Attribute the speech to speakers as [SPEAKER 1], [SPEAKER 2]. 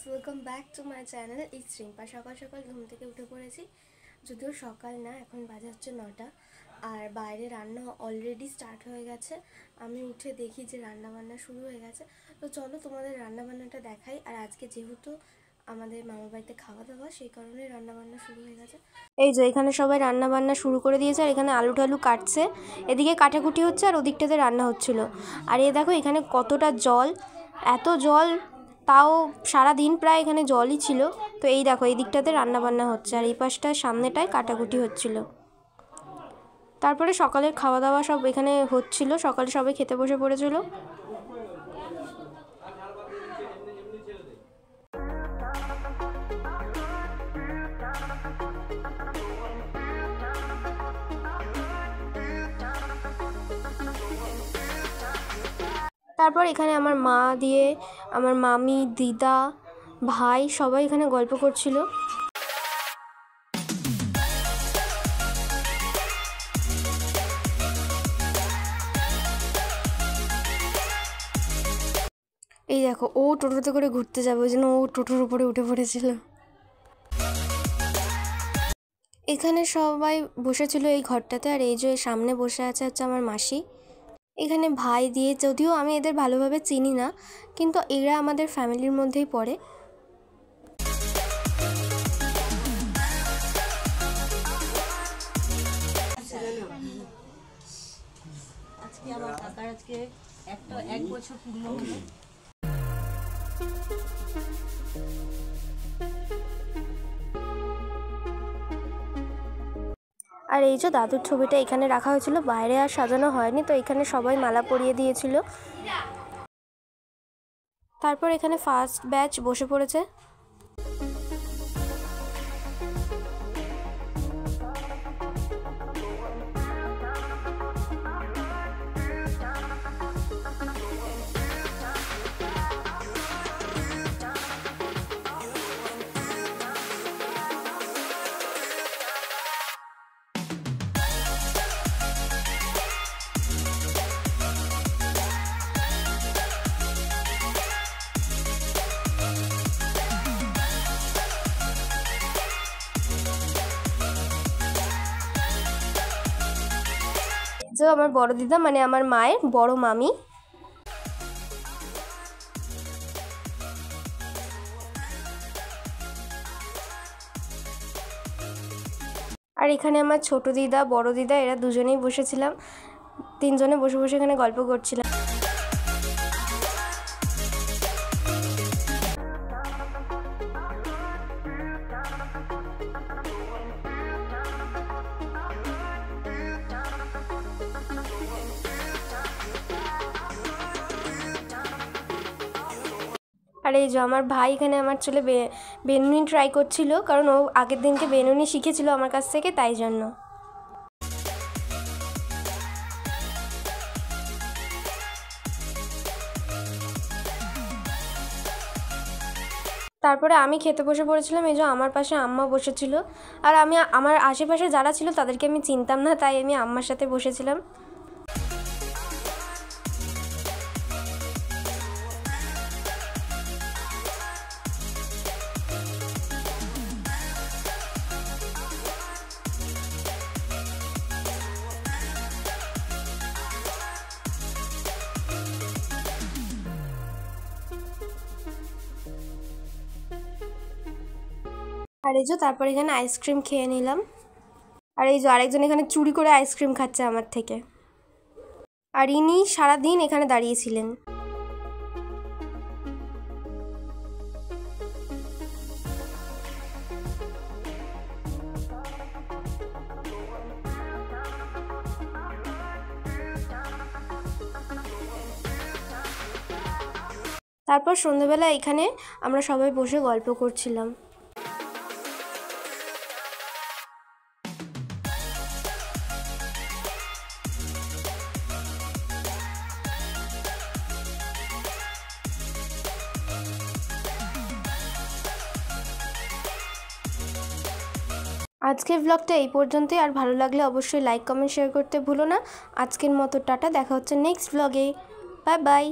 [SPEAKER 1] Welcome back to my channel it's Rimpa. সকাল সকাল ঘুম থেকে উঠে পড়েছি, যদিও সকাল না, এখন বাজে হচ্ছে 9টা। আর বাইরে রান্না অলরেডি স্টার্ট হয়ে গেছে। আমি উঠে দেখি যে রান্নাবান্না শুরু হয়ে গেছে। তো চলো তোমাদের রান্নাবান্নাটা দেখাই। আর আজকে যেহেতু আমাদের মামার বাড়িতে খাওয়া দাওয়া, সেই কারণে রান্নাবান্না শুরু হয়ে গেছে। এই যে এখানে সবাই রান্নাবান্না শুরু করে দিয়েছে, আর এখানে আলু টালু কাটছে, এদিকে কাটাকুটি হচ্ছে আর ওদিকটাতে রান্না হচ্ছিল। আর এ দেখো এখানে কতটা জল, এত জল, তাও সারাদিন প্রায় এখানে জলই ছিল। তো এই দেখো এই দিকটাতে রান্নাবান্না হচ্ছে, আর এই পাশটায় সামনেটায় কাটাকুটি হচ্ছিল। তারপরে সকালের খাওয়া দাওয়া সব এখানে হচ্ছিল, সকালে সবাই খেতে বসে পড়েছিল। তারপর এখানে আমার মা দিয়ে আমার মামি, দিদা, ভাই সবাই এখানে গল্প করছিল। এই দেখো ও টোটোতে করে ঘুরতে যাবে, ওই জন্য ও টোটোর উপরে উঠে পড়েছিল। এখানে সবাই বসেছিল এই ঘরটাতে, আর এই যে সামনে বসে আছে হচ্ছে আমার মাসি। এখানে ভাই দিয়ে, যদিও আমি এদের ভালোভাবে চিনি না, কিন্তু এরা আমাদের ফ্যামিলির মধ্যেই পড়ে।
[SPEAKER 2] আজকে আমার কাকার আজকে এক বছর পূর্ণ হলো।
[SPEAKER 1] আর এই যে দাদুর ছবিটা এখানে রাখা হয়েছিল, বাইরে আর সাজানো হয়নি, তো এখানে সবাই মালা পরিয়ে দিয়েছিল। তারপর এখানে ফার্স্ট ব্যাচ বসে পড়েছে। যে আমার বড় দিদা, মানে আমার মায়ের বড় মামি। আর এখানে আমার ছোট দিদা, বড় দিদা, এরা দুজনেই বসেছিলাম, তিনজনে বসে বসে এখানে গল্প করছিলাম। আর এই যে আমার ভাই এখানে আমার ছেলে বেনুনি ট্রাই করছিল, কারণ ও আগের দিনকে বেনুনি শিখেছিল আমার কাছ থেকে, তাই জন্য। তারপরে আমি খেতে বসে পড়েছিলাম। এই যে আমার পাশে আম্মা বসেছিল, আর আমি আমার আশেপাশে যারা ছিল তাদেরকে আমি চিনতাম না, তাই আমি আম্মার সাথে বসেছিলাম। আর এই যে তারপর এখানে আইসক্রিম খেয়ে নিলাম। আর এই যে আরেকজন এখানে চুরি করে আইসক্রিম খাচ্ছে আমার থেকে, আর ইনি সারাদিন এখানে দাঁড়িয়েছিলেন। তারপর সন্ধ্যাবেলা এখানে আমরা সবাই বসে গল্প করছিলাম। আজকের ব্লগটা এই পর্যন্তই। আর ভালো লাগলে অবশ্যই লাইক, কমেন্ট, শেয়ার করতে ভুলো না। আজকের মতো টাটা, দেখা হচ্ছে নেক্সট ব্লগে। Bye bye.